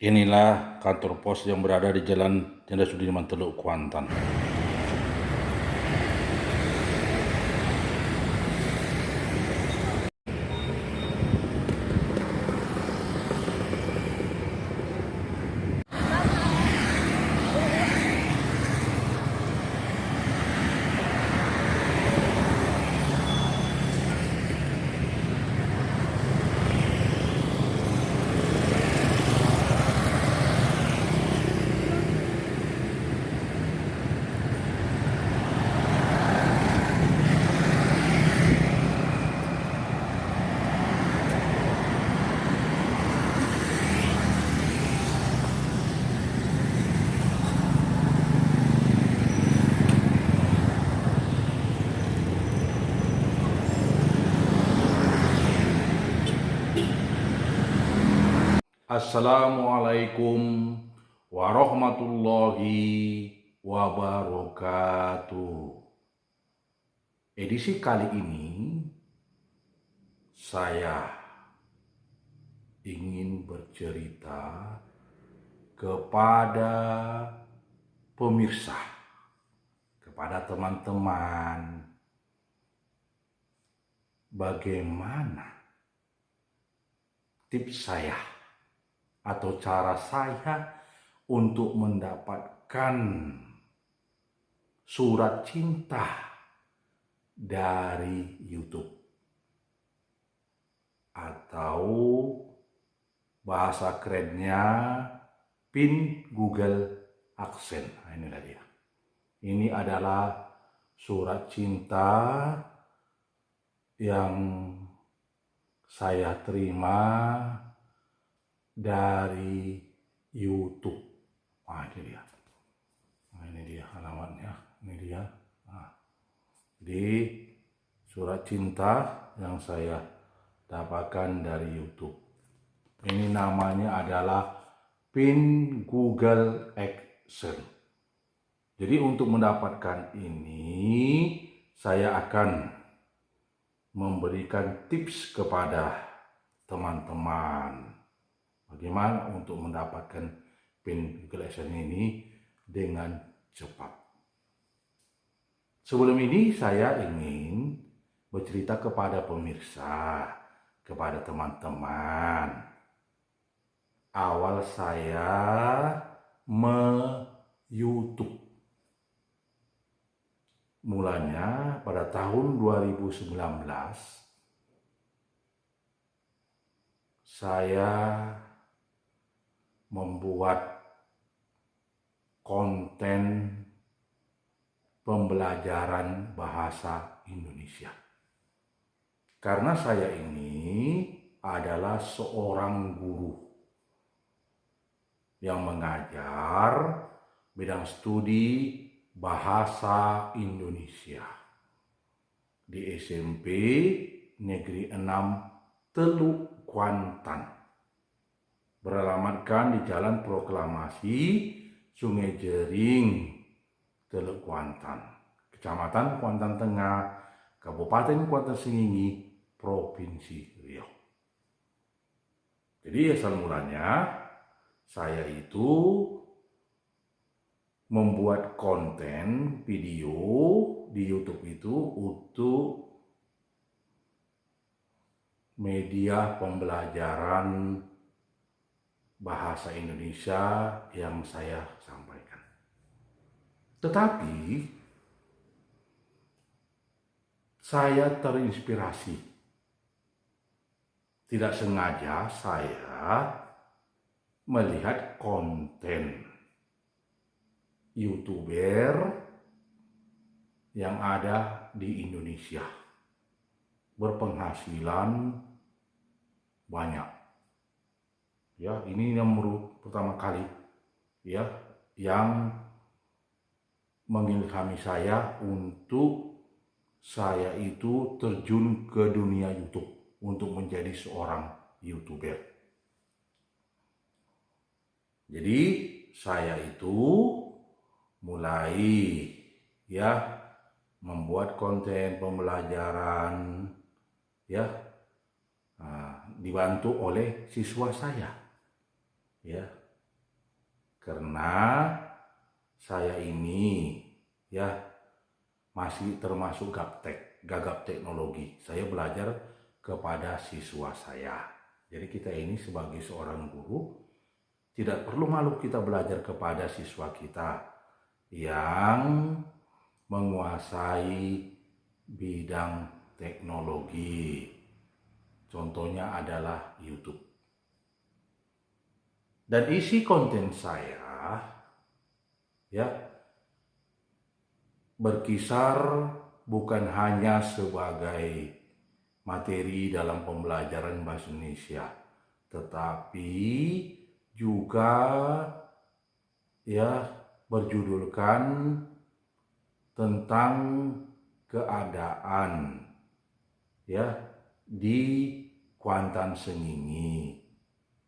Inilah kantor pos yang berada di Jalan Jenderal Sudirman Teluk Kuantan. Assalamualaikum warahmatullahi wabarakatuh. Edisi kali ini saya ingin bercerita kepada pemirsa, kepada teman-teman, bagaimana tips saya atau cara saya untuk mendapatkan surat cinta dari YouTube, atau bahasa kerennya PIN Google AdSense. Nah, inilah dia. Ini adalah surat cinta yang saya terima dari YouTube. Nah, ini dia. Nah, ini dia alamatnya. Ini dia. Nah, jadi surat cinta yang saya dapatkan dari YouTube. Ini namanya adalah PIN Google AdSense. Jadi untuk mendapatkan ini, saya akan memberikan tips kepada teman-teman bagaimana untuk mendapatkan PIN Google AdSense ini dengan cepat. Sebelum ini saya ingin bercerita kepada pemirsa, kepada teman-teman. Awal saya YouTube mulanya pada tahun 2019, saya membuat konten pembelajaran bahasa Indonesia. Karena saya ini adalah seorang guru yang mengajar bidang studi bahasa Indonesia di SMP Negeri 6 Teluk Kuantan, beralamatkan di Jalan Proklamasi Sungai Jering, Teluk Kuantan, Kecamatan Kuantan Tengah, Kabupaten Kuantan Sengingi, Provinsi Riau. Jadi asal mulanya saya itu membuat konten video di YouTube itu untuk media pembelajaran bahasa Indonesia yang saya sampaikan. Tetapi saya terinspirasi. Tidak sengaja saya melihat konten YouTuber yang ada di Indonesia, berpenghasilan banyak. Ya, ini yang pertama kali ya yang mengilhami saya untuk saya itu terjun ke dunia YouTube untuk menjadi seorang YouTuber. Jadi saya itu mulai ya membuat konten pembelajaran ya, dibantu oleh siswa saya ya. karena saya ini ya masih termasuk gagap teknologi. Saya belajar kepada siswa saya. Jadi kita ini sebagai seorang guru tidak perlu malu kita belajar kepada siswa kita yang menguasai bidang teknologi. Contohnya adalah YouTube. Dan isi konten saya ya berkisar bukan hanya sebagai materi dalam pembelajaran bahasa Indonesia, tetapi juga ya berjudulkan tentang keadaan ya di Kuantan Sengingi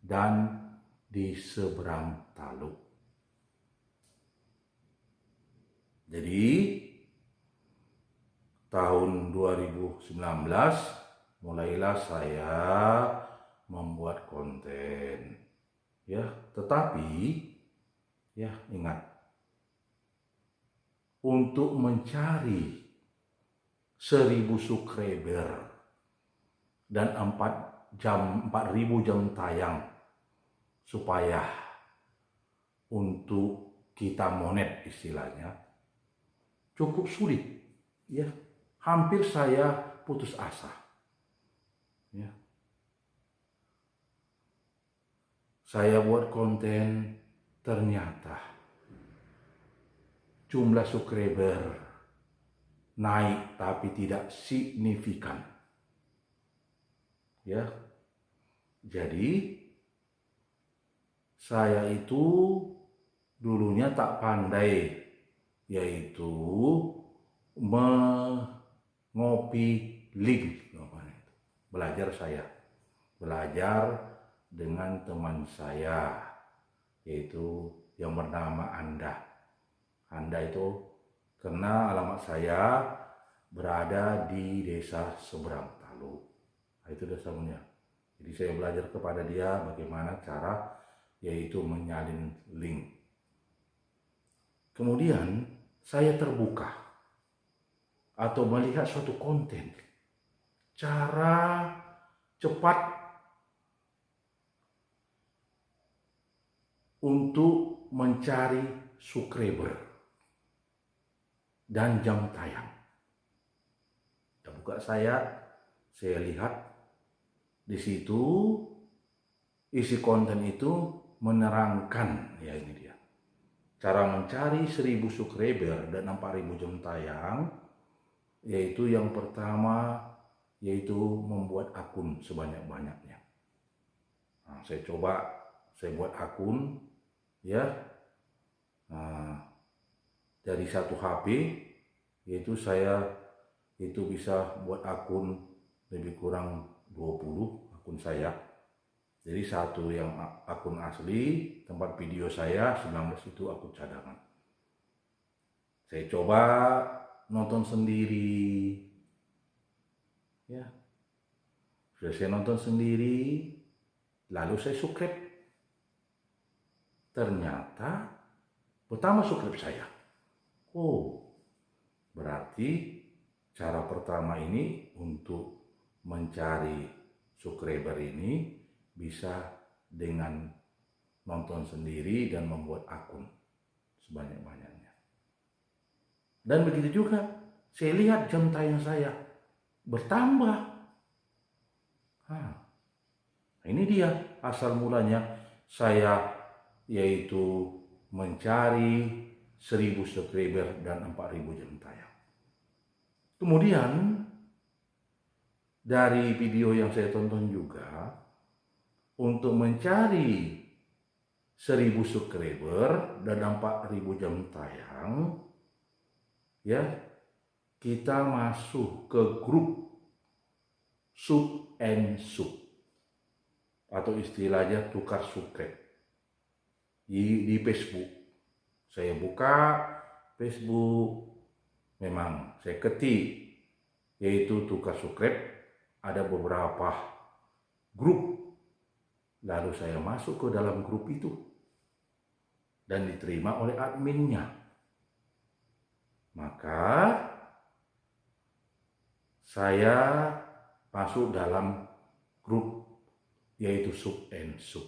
dan di seberang Taluk. Jadi tahun 2019 mulailah saya membuat konten. Ya, tetapi ya ingat, untuk mencari 1000 subscriber dan 4.000 jam tayang supaya untuk kita monet istilahnya cukup sulit ya, hampir saya putus asa ya. Saya buat konten, ternyata jumlah subscriber naik tapi tidak signifikan ya. Jadi saya itu dulunya tak pandai, yaitu mengopi link. Belajar dengan teman saya, yaitu yang bernama Anda itu karena alamat saya berada di desa seberang Taluk. Nah, itu dasarnya. Jadi saya belajar kepada dia bagaimana cara yaitu menyalin link. Kemudian saya terbuka atau melihat suatu konten, cara cepat untuk mencari subscriber dan jam tayang. Dan buka saya lihat di situ isi konten itu menerangkan, ya ini dia, cara mencari 1000 subscriber dan 4000 jam tayang, yaitu yang pertama yaitu membuat akun sebanyak-banyaknya. Nah, saya buat akun ya, dari satu HP, yaitu saya itu bisa buat akun lebih kurang 20 akun saya. Jadi satu yang akun asli, tempat video saya, 19 itu akun cadangan. Saya coba nonton sendiri. Ya. Sudah saya nonton sendiri, lalu saya subscribe. Ternyata pertama subscribe saya. Oh, berarti cara pertama ini untuk mencari subscriber ini bisa dengan nonton sendiri dan membuat akun sebanyak-banyaknya. Dan begitu juga saya lihat jam tayang saya bertambah. Ini dia asal mulanya saya yaitu mencari 1000 subscriber dan 4000 jam tayang. Kemudian dari video yang saya tonton juga, untuk mencari 1000 subscriber dan 4000 jam tayang, ya kita masuk ke grup sub and sub atau istilahnya tukar subscribe di Facebook. Saya buka Facebook, memang saya ketik yaitu tukar subscribe, ada beberapa grup. Lalu saya masuk ke dalam grup itu. dan diterima oleh adminnya. Maka saya masuk dalam grup yaitu Sub and Sub.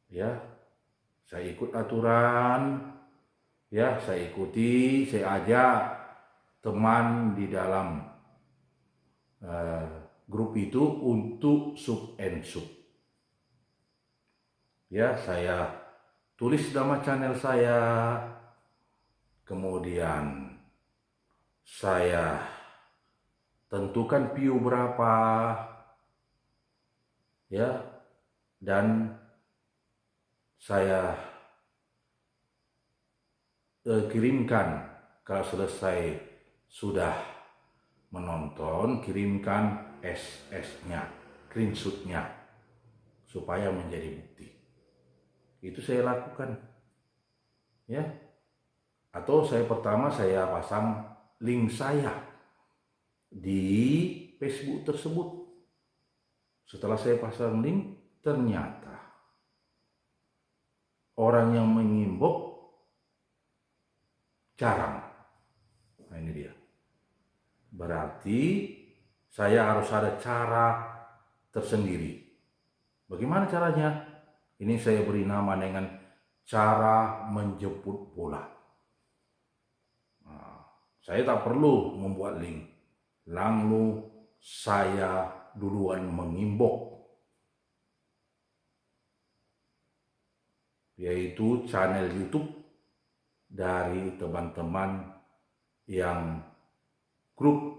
Ya, saya ikut aturan, ya saya ikuti, saya ajak teman di dalam grup itu untuk Sub and Sub. Ya, saya tulis nama channel saya, kemudian saya tentukan view berapa, ya, dan saya kirimkan kalau selesai sudah menonton, kirimkan SS-nya, screenshot-nya, supaya menjadi bukti. Itu saya lakukan, ya. Atau pertama saya pasang link saya di Facebook tersebut. Setelah saya pasang link, ternyata orang yang menginbox jarang. Nah, ini dia. Berarti saya harus ada cara tersendiri. Bagaimana caranya? Ini saya beri nama dengan cara menjemput bola. Nah, saya tak perlu membuat link. Lalu saya duluan menginbox, yaitu channel YouTube dari teman-teman yang grup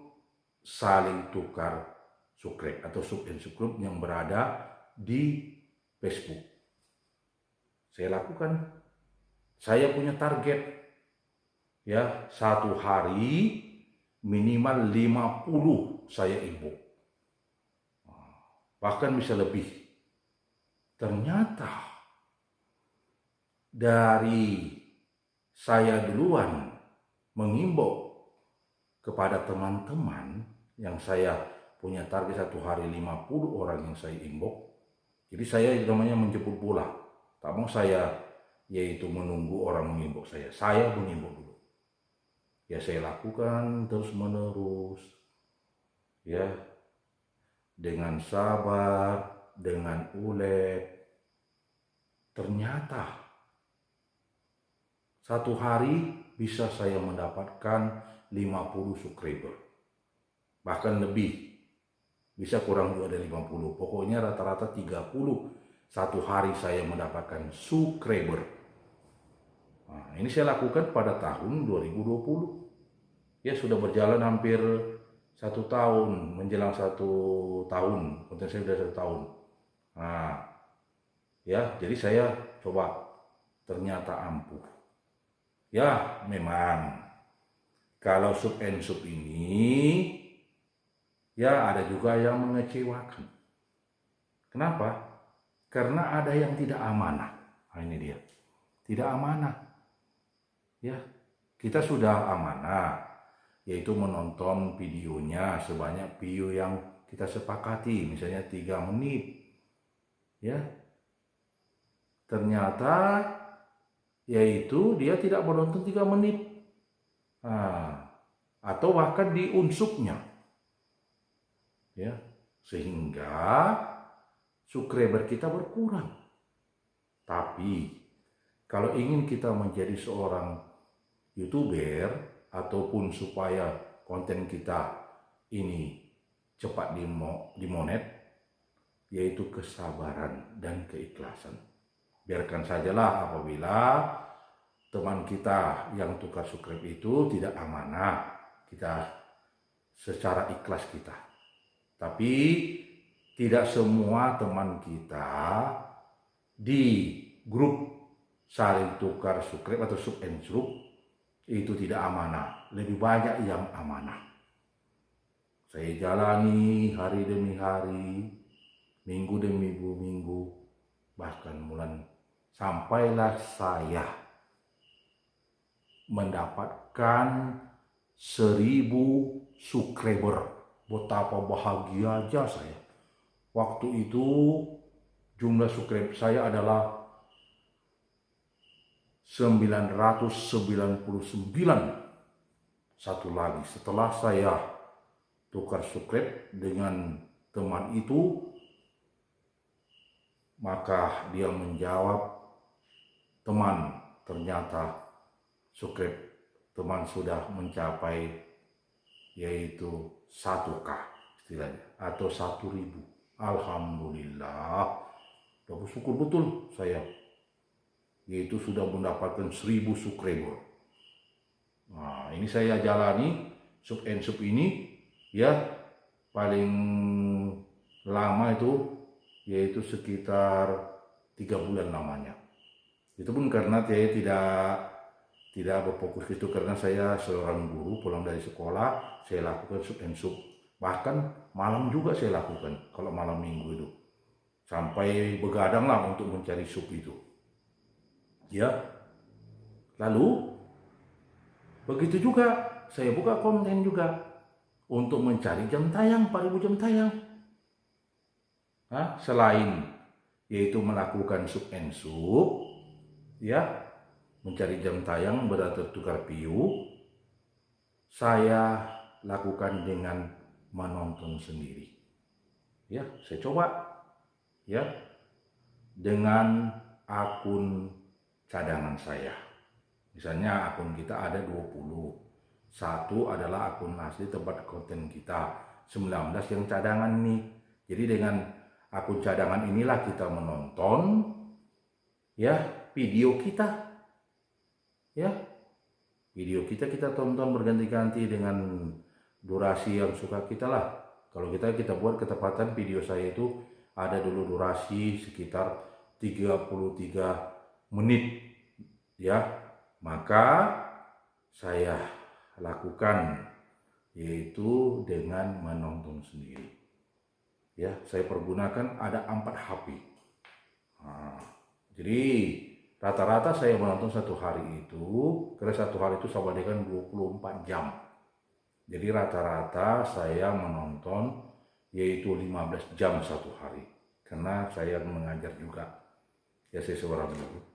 saling tukar subscribe atau Sub and Sub group yang berada di Facebook. Saya lakukan. Saya punya target, ya, satu hari minimal 50 saya inbox, bahkan bisa lebih. Ternyata dari saya duluan menginbox kepada teman-teman yang saya punya target satu hari 50 orang yang saya inbox. Jadi saya namanya menjemput bola. Tak mau saya yaitu menunggu orang menginbox saya menginbox dulu. Ya saya lakukan terus menerus, ya, dengan sabar, dengan ulet. Ternyata satu hari bisa saya mendapatkan 50 subscriber. Bahkan lebih. Bisa kurang juga dari 50. Pokoknya rata-rata 30. Satu hari saya mendapatkan subscriber. Nah, ini saya lakukan pada tahun 2020. Ya, sudah berjalan hampir 1 tahun, menjelang 1 tahun. Konten saya sudah 1 tahun. Nah, ya, jadi saya coba, ternyata ampuh. Ya, memang kalau Sub and Sub ini, ya ada juga yang mengecewakan. Kenapa? Karena ada yang tidak amanah. Nah, ini dia. Tidak amanah. Ya, kita sudah amanah, yaitu menonton videonya sebanyak view yang kita sepakati, misalnya 3 menit. Ya. Ternyata yaitu dia tidak menonton 3 menit. Nah, atau bahkan di unsuknya. Ya, sehingga subscriber kita berkurang. Tapi kalau ingin kita menjadi seorang YouTuber ataupun supaya konten kita ini cepat dimonet, yaitu kesabaran dan keikhlasan. Biarkan sajalah apabila teman kita yang tukar subscribe itu tidak amanah, kita secara ikhlas kita. Tapi tidak semua teman kita di grup saling tukar subscribe atau Sub and Sub itu tidak amanah. Lebih banyak yang amanah. Saya jalani hari demi hari, minggu demi minggu, bahkan bulan, sampailah saya mendapatkan 1000 subscriber. Betapa bahagia aja saya. Waktu itu jumlah subscribe saya adalah satu lagi. Setelah saya tukar subscribe dengan teman itu, maka dia menjawab, teman, ternyata subscribe teman sudah mencapai yaitu 1K istilahnya, atau 1.000. Alhamdulillah, udah bersyukur betul saya, yaitu sudah mendapatkan 1.000 subscriber. Nah, ini saya jalani sub and sub ini ya, paling lama itu yaitu sekitar 3 bulan lamanya. Itu pun karena saya tidak berfokus itu, karena saya seorang guru, pulang dari sekolah saya lakukan sub and sub. Bahkan malam juga saya lakukan, kalau malam minggu itu. Sampai begadang lah untuk mencari sub itu. Ya, lalu begitu juga saya buka konten juga untuk mencari jam tayang, 4.000 jam tayang. Nah, selain yaitu melakukan sub and sub, ya, mencari jam tayang berarti tukar view, saya lakukan dengan menonton sendiri. Ya, saya coba ya dengan akun cadangan saya. Misalnya akun kita ada 20. Satu adalah akun asli tempat konten kita, 19 yang cadangan nih. Jadi dengan akun cadangan inilah kita menonton ya video kita. Ya, video kita tonton berganti-ganti dengan durasi yang suka kita lah. Kalau kita buat ketepatan, video saya itu ada dulu durasi sekitar 33 menit ya, maka saya lakukan yaitu dengan menonton sendiri ya. Saya pergunakan ada 4 HP. Nah, jadi rata-rata saya menonton satu hari itu, karena satu hari itu sama dengan 24 jam. Jadi rata-rata saya menonton yaitu 15 jam satu hari. Karena saya mengajar juga. Ya, saya seorang guru.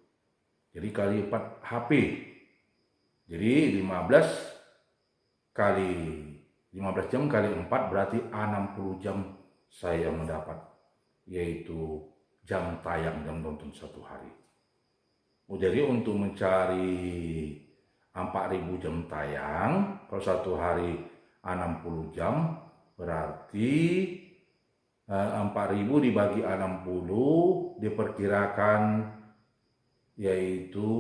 Jadi kali 4 HP. Jadi 15 jam kali 4 berarti 60 jam saya mendapat yaitu jam tayang, jam nonton satu hari. Jadi untuk mencari 4.000 jam tayang, kalau satu hari 60 jam, berarti 4.000 dibagi 60 diperkirakan yaitu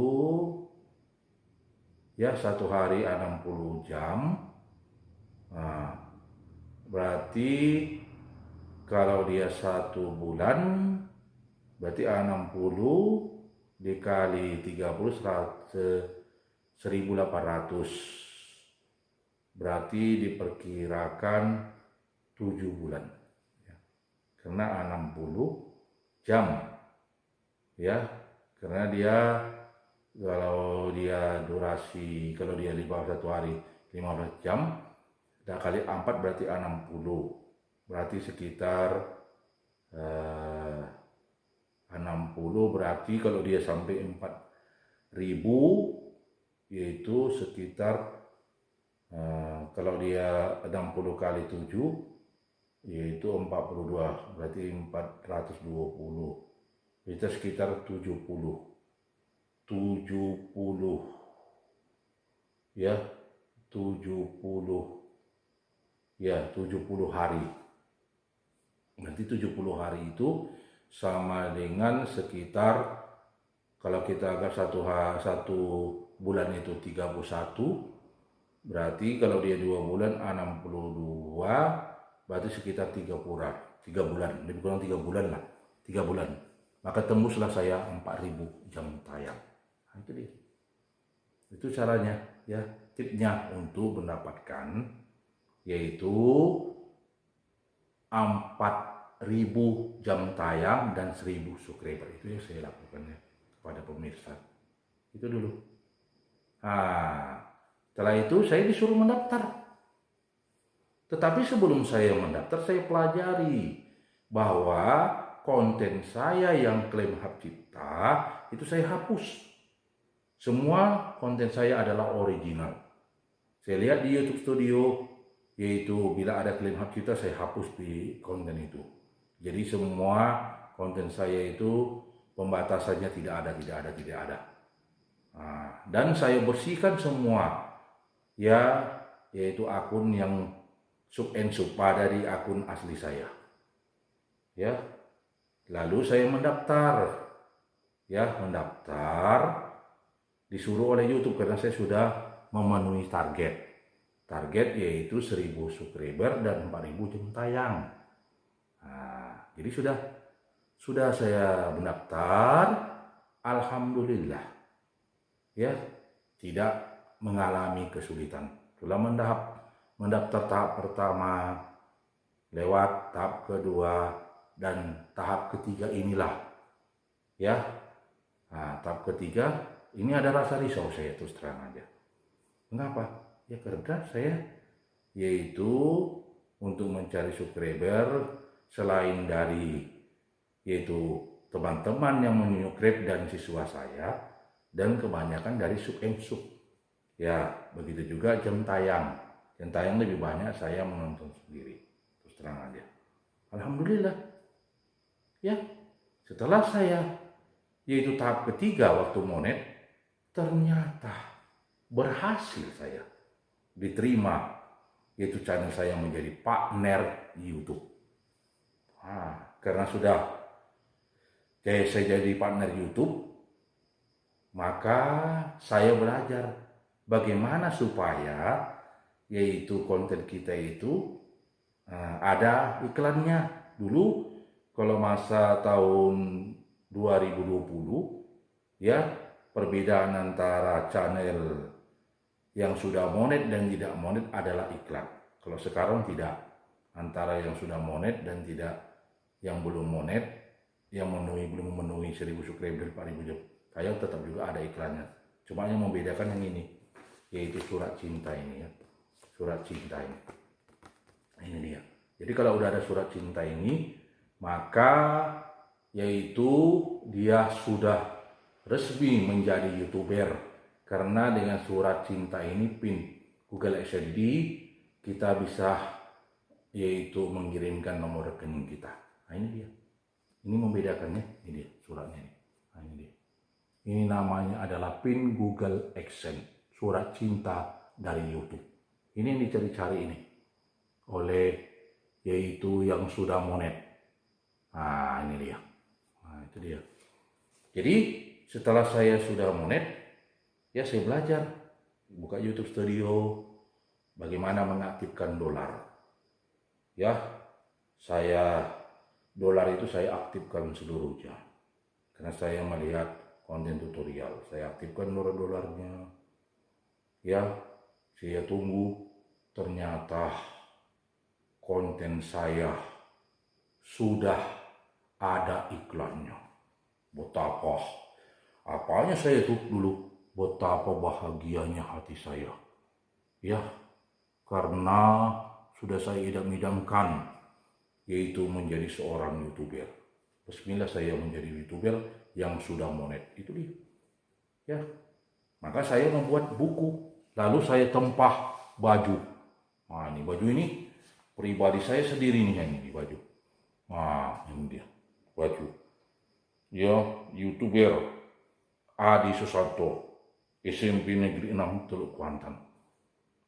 ya satu hari 60 jam. Nah, berarti kalau dia 1 bulan berarti 60 dikali 30 1.800, berarti diperkirakan 7 bulan ya. Karena 60 jam ya, karena dia kalau dia durasi, kalau dia di bawah satu hari 15 jam, dah kali 4 berarti 60, berarti sekitar 60, berarti kalau dia sampai 4.000 yaitu sekitar kalau dia 60 kali 7 yaitu 42, berarti 420, itu sekitar 70 ya, 70 hari. Nanti 70 hari itu sama dengan sekitar, kalau kita agak satu bulan itu 31, berarti kalau dia 2 bulan 62, berarti sekitar 3 bulan, lebih kurang 3 bulan lah, 3 bulan. Maka tembuslah saya 4.000 jam tayang. Nah, itu dia. Itu caranya ya, tipsnya untuk mendapatkan yaitu 4.000 jam tayang dan 1.000 subscriber. Itu yang saya lakukan ya kepada pemirsa. Itu dulu. Nah, setelah itu saya disuruh mendaftar. Tetapi sebelum saya mendaftar, saya pelajari bahwa konten saya yang klaim hak cipta itu saya hapus. Semua konten saya adalah original. Saya lihat di YouTube Studio, yaitu bila ada klaim hak cipta saya hapus di konten itu. Jadi semua konten saya itu pembatasannya tidak ada. Nah, dan saya bersihkan semua, ya, yaitu akun yang sub and sub dari akun asli saya. Ya, lalu saya mendaftar, disuruh oleh YouTube karena saya sudah memenuhi target yaitu 1000 subscriber dan 4000 jam tayang. Nah, jadi sudah saya mendaftar, alhamdulillah, ya, tidak mengalami kesulitan. Setelah mendaftar tahap pertama, lewat tahap kedua, dan tahap ketiga inilah, ya. Nah, tahap ketiga ini ada rasa risau saya, terus terang aja. Mengapa? Ya karena saya yaitu untuk mencari subscriber selain dari yaitu teman-teman yang menyubscribe dan siswa saya, dan kebanyakan dari sub and sub. Ya, begitu juga jam tayang. Jam tayang lebih banyak saya menonton sendiri. Terus terang aja. Alhamdulillah. Ya, setelah saya yaitu tahap ketiga waktu monet, ternyata berhasil saya diterima, yaitu channel saya menjadi partner YouTube. Nah, karena sudah saya jadi partner YouTube, maka saya belajar bagaimana supaya yaitu konten kita itu ada iklannya. Dulu kalau masa tahun 2020, ya, perbedaan antara channel yang sudah monet dan tidak monet adalah iklan. Kalau sekarang tidak, antara yang sudah monet dan tidak, yang belum monet, yang belum memenuhi 1000 subscriber 4000 jam tayang tetap juga ada iklannya. Cuma yang membedakan yang ini, yaitu surat cinta ini, ya, surat cinta ini dia. Jadi kalau udah ada surat cinta ini, maka yaitu dia sudah resmi menjadi YouTuber. Karena dengan surat cinta ini, PIN Google AdSense, kita bisa yaitu mengirimkan nomor rekening kita. Nah ini dia. Ini membedakannya, ini dia suratnya ini. Nah ini dia. Ini namanya adalah PIN Google AdSense, surat cinta dari YouTube. Ini yang dicari-cari ini oleh yaitu yang sudah monet. Nah ini dia. Nah itu dia. Jadi setelah saya sudah monet, ya saya belajar buka YouTube Studio, bagaimana mengaktifkan dolar. Ya, dolar itu saya aktifkan seluruhnya. Karena saya melihat konten tutorial, saya aktifkan dolarnya. Ya, saya tunggu, ternyata konten saya sudah ada iklannya. Betapa apanya saya tutup dulu, betapa bahagianya hati saya, ya, karena sudah saya idam-idamkan yaitu menjadi seorang YouTuber. Bismillah, saya menjadi YouTuber yang sudah monet, itu dia, ya. Maka saya membuat buku, lalu saya tempah baju. Nah ini baju ini pribadi saya sendiri nih, ini baju. Nah ini dia baju, ya, YouTuber Adi Susanto, SMP Negeri 6 Teluk Kuantan.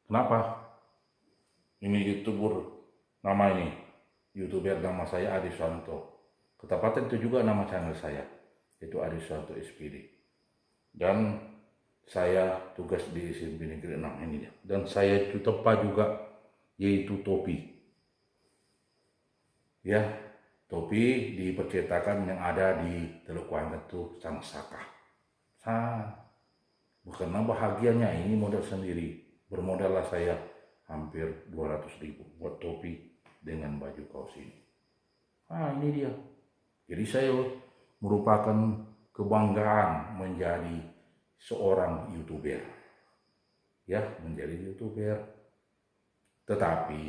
Kenapa? Ini YouTuber, nama ini YouTuber, nama saya Adi Susanto. Ketepatan itu juga nama channel saya, itu Adi Susanto SPD. Dan saya tugas di SMP Negeri 6 ini. Dan saya tempa juga yaitu topi. Ya, topi di percetakan yang ada di Teluk Kuantan itu Sang Saka. Bukan bahagianya, ini modal sendiri. Bermodallah saya hampir 200.000 buat topi dengan baju kaos ini. Ini dia. Jadi saya merupakan kebanggaan menjadi seorang YouTuber. Ya, menjadi YouTuber. Tetapi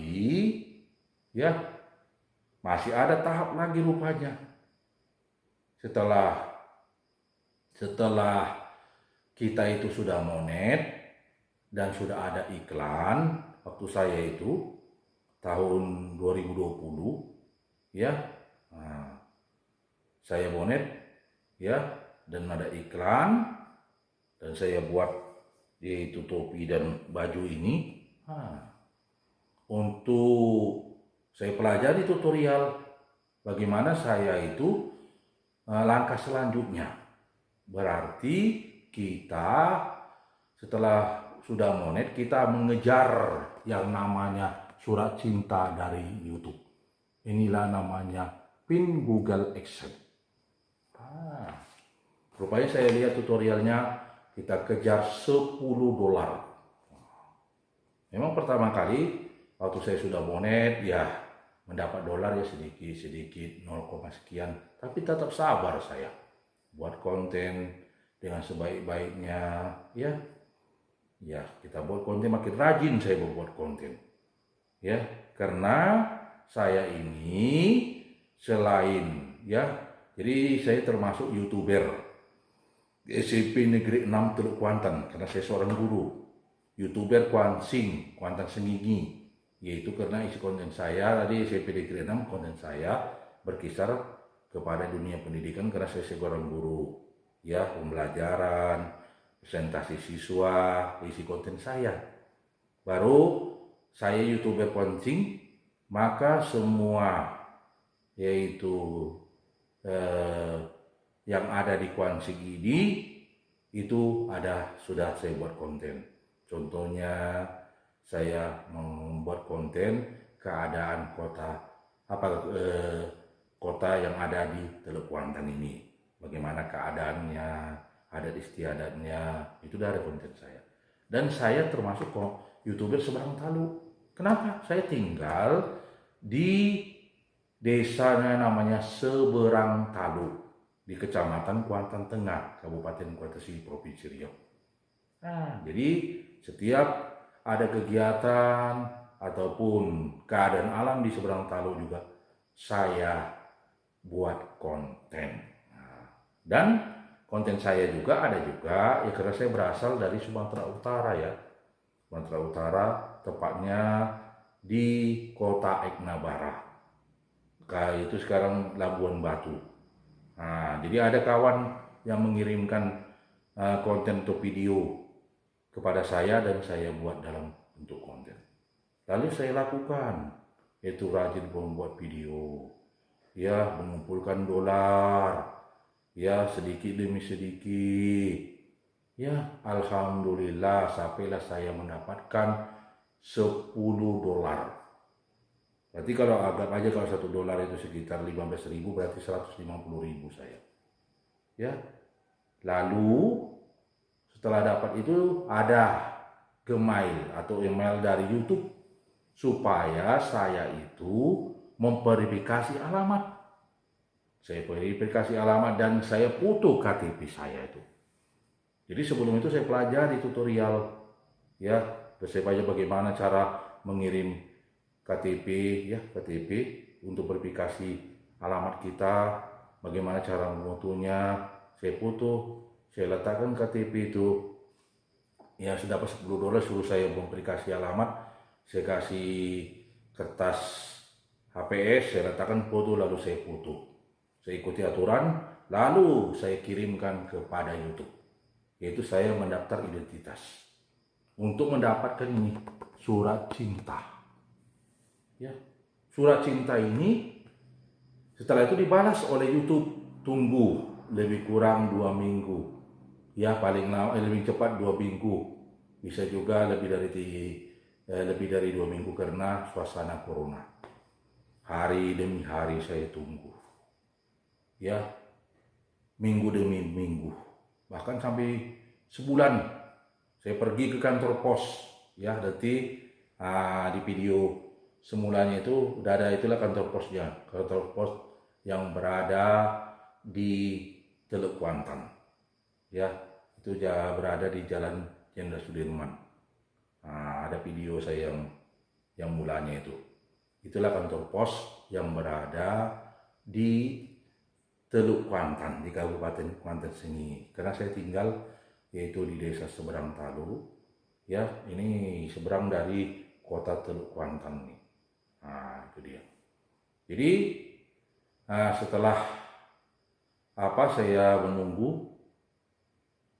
ya masih ada tahap lagi rupanya. Setelah kita itu sudah monet dan sudah ada iklan waktu saya itu tahun 2020 ya. Nah, saya monet ya dan ada iklan dan saya buat yaitu topi dan baju ini. Untuk saya pelajari tutorial bagaimana saya itu langkah selanjutnya. Berarti kita setelah sudah monet kita mengejar yang namanya surat cinta dari YouTube. Inilah namanya pin Google AdSense. Rupanya saya lihat tutorialnya kita kejar $10. Memang pertama kali waktu saya sudah monet ya mendapat dolar ya sedikit 0, sekian, tapi tetap sabar saya buat konten dengan sebaik-baiknya ya kita buat konten, makin rajin saya membuat konten ya, karena saya ini selain ya, jadi saya termasuk YouTuber SMP Negeri 6 Teluk Kuantan karena saya seorang guru, YouTuber Kuantan Sengingi, yaitu karena isi konten saya tadi SMP Negeri 6, konten saya berkisar kepada dunia pendidikan karena saya seorang guru ya, pembelajaran, presentasi siswa, isi konten saya. Baru saya YouTuber Kuansing, maka semua yaitu yang ada di Kuansing ini itu sudah saya buat konten. Contohnya saya membuat konten keadaan kota yang ada di Teluk Kuantan ini, bagaimana keadaannya, adat istiadatnya, itu udah ada konten saya. Dan saya termasuk YouTuber Seberang Talu. Kenapa? Saya tinggal di desanya namanya Seberang Talu di Kecamatan Kuantan Tengah, Kabupaten Kuantan Sengingi, Provinsi Riau. Jadi setiap ada kegiatan ataupun keadaan alam di Seberang Talu juga saya buat konten. Dan konten saya juga ada juga ya karena saya berasal dari Sumatera Utara ya. Sumatera Utara, tepatnya di Kota Eknabara. Itu sekarang Labuan Batu. Jadi ada kawan yang mengirimkan konten atau video kepada saya dan saya buat dalam bentuk konten. Lalu saya lakukan, yaitu rajin membuat video, ya mengumpulkan dolar, ya sedikit demi sedikit, ya alhamdulillah sampailah saya mendapatkan $10. Berarti kalau anggap aja kalau $1 itu sekitar 15.000, berarti 150.000 saya. Ya, lalu setelah dapat itu ada Gmail atau email dari YouTube supaya saya itu memverifikasi alamat. Saya verifikasi alamat dan saya foto KTP saya itu. Jadi sebelum itu saya pelajari tutorial ya, saya belajar bagaimana cara mengirim KTP untuk verifikasi alamat kita, bagaimana cara memfotonya. Saya foto, saya letakkan KTP itu, ya sudah dapat $10, suruh saya memverifikasi alamat, saya kasih kertas HPS, saya letakkan foto, lalu saya foto. Saya ikuti aturan, lalu saya kirimkan kepada YouTube, yaitu saya mendaftar identitas untuk mendapatkan ini surat cinta. Ya, surat cinta ini setelah itu dibalas oleh YouTube, tunggu lebih kurang 2 minggu. Ya paling lama lebih cepat 2 minggu, bisa juga lebih dari 2 minggu karena suasana corona. Hari demi hari saya tunggu, ya minggu demi minggu, bahkan sampai sebulan. Saya pergi ke kantor pos, ya nanti di video semulanya itu udah ada, itulah kantor posnya, kantor pos yang berada di Teluk Kuantan. Ya, itu berada di Jalan Jenderal Sudirman. Ada video saya yang mulanya itu. Itulah kantor pos yang berada di Teluk Kuantan, di Kabupaten Kuantan Sengingi. Karena saya tinggal yaitu di desa seberang Talu. Ya, ini seberang dari kota Teluk Kuantan nih. Nah, itu dia. Jadi setelah saya menunggu,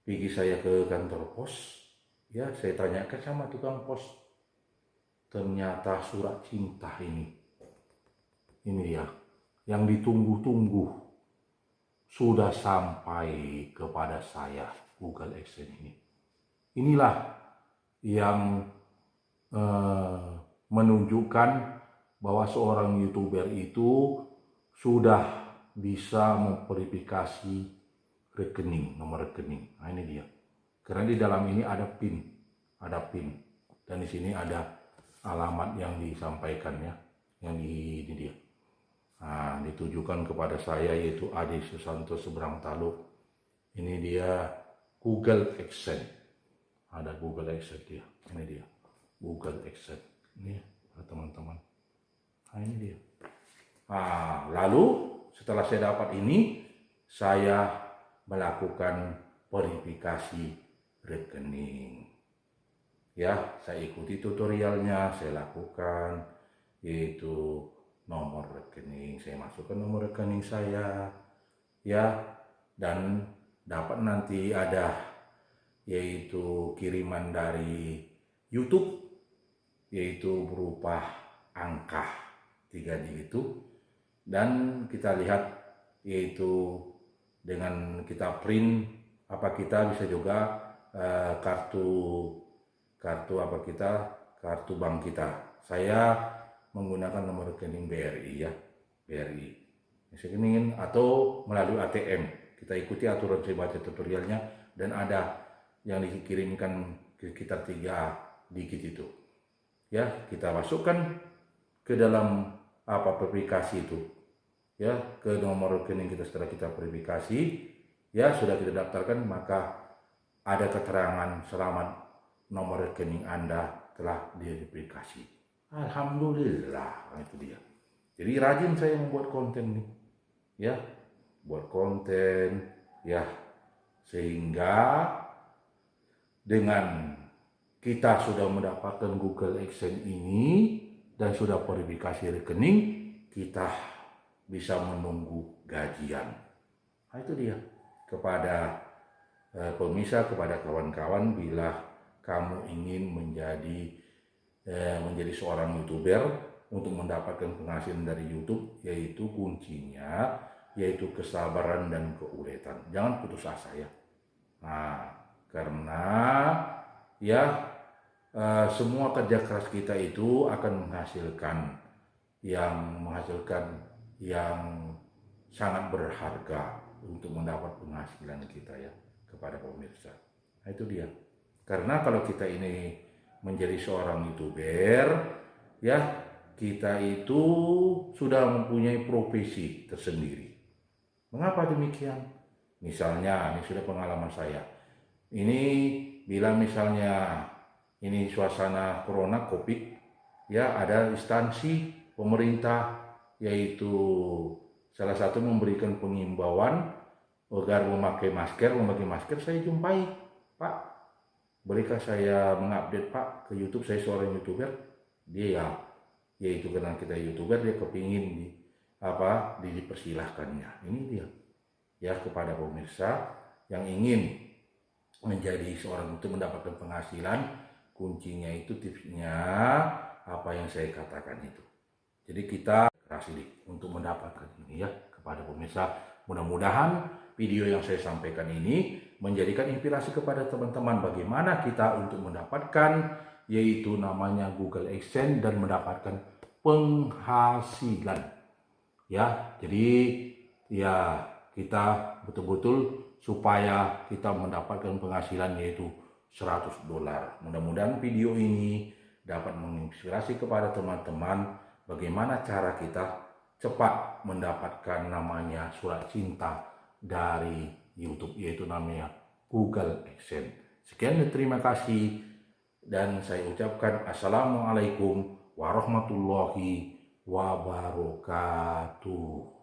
pergi saya ke kantor pos, ya saya tanyakan sama tukang pos, ternyata surat cinta ini ya, yang ditunggu-tunggu sudah sampai kepada saya, Google AdSense ini. Inilah yang menunjukkan bahwa seorang YouTuber itu sudah bisa memverifikasi rekening, nomor rekening. Nah, ini dia. Karena di dalam ini ada PIN, dan di sini ada alamat yang disampaikannya, yang ini dia. Nah, ditujukan kepada saya, yaitu Adi Susanto Seberang Talu. Ini dia Google AdSense. Ada Google AdSense dia. Ini dia Google AdSense. Ini teman-teman. Nah, ini dia. Nah, lalu setelah saya dapat ini, saya melakukan verifikasi rekening. Ya, saya ikuti tutorialnya, saya lakukan, yaitu nomor rekening. Saya masukkan nomor rekening saya, ya, dan dapat nanti ada yaitu kiriman dari YouTube, yaitu berupa angka 3 digit itu, dan kita lihat yaitu dengan kita print kita bisa juga kartu bank kita. Saya menggunakan nomor rekening BRI, ya, BRI rekening, atau melalui ATM. Kita ikuti aturan, saya baca tutorialnya, dan ada yang dikirimkan sekitar 3 digit itu. Ya, kita masukkan ke dalam verifikasi itu, ya, ke nomor rekening kita. Setelah kita verifikasi, ya, sudah kita daftarkan, maka ada keterangan selamat nomor rekening Anda telah diverifikasi. Alhamdulillah. Nah, itu dia. Jadi rajin saya membuat konten nih, ya, buat konten, ya, sehingga dengan kita sudah mendapatkan Google AdSense ini dan sudah verifikasi rekening, kita bisa menunggu gajian. Nah, itu dia. Kepada pemirsa, kepada kawan-kawan, bila kamu ingin menjadi seorang YouTuber untuk mendapatkan penghasilan dari YouTube, yaitu kuncinya yaitu kesabaran dan keuletan. Jangan putus asa, ya. Nah, karena ya semua kerja keras kita itu akan menghasilkan yang sangat berharga untuk mendapat penghasilan kita, ya, kepada pemirsa. Nah, itu dia. Karena kalau kita ini menjadi seorang YouTuber, ya, kita itu sudah mempunyai profesi tersendiri. Mengapa demikian? Misalnya, ini sudah pengalaman saya. Ini bila misalnya ini suasana corona, COVID, ya, ada instansi pemerintah, yaitu salah satu memberikan pengimbauan agar memakai masker, saya jumpai, Pak, bolehkah saya mengupdate, Pak, ke YouTube? Saya seorang YouTuber. Dia, yaitu karena kita YouTuber, dia kepingin dipersilahkannya. Ini dia, ya, kepada pemirsa yang ingin menjadi seorang itu mendapatkan penghasilan, kuncinya itu, tipsnya apa yang saya katakan itu. Jadi kita keras ini untuk mendapatkan ini, ya, kepada pemirsa. Mudah-mudahan video yang saya sampaikan ini menjadikan inspirasi kepada teman-teman bagaimana kita untuk mendapatkan yaitu namanya Google AdSense dan mendapatkan penghasilan. Ya, jadi ya, kita betul-betul supaya kita mendapatkan penghasilan yaitu $100. Mudah-mudahan video ini dapat menginspirasi kepada teman-teman bagaimana cara kita cepat mendapatkan namanya surat cinta dari YouTube, yaitu namanya Google AdSense. Sekian dan terima kasih, dan saya ucapkan Assalamualaikum warahmatullahi wabarakatuh.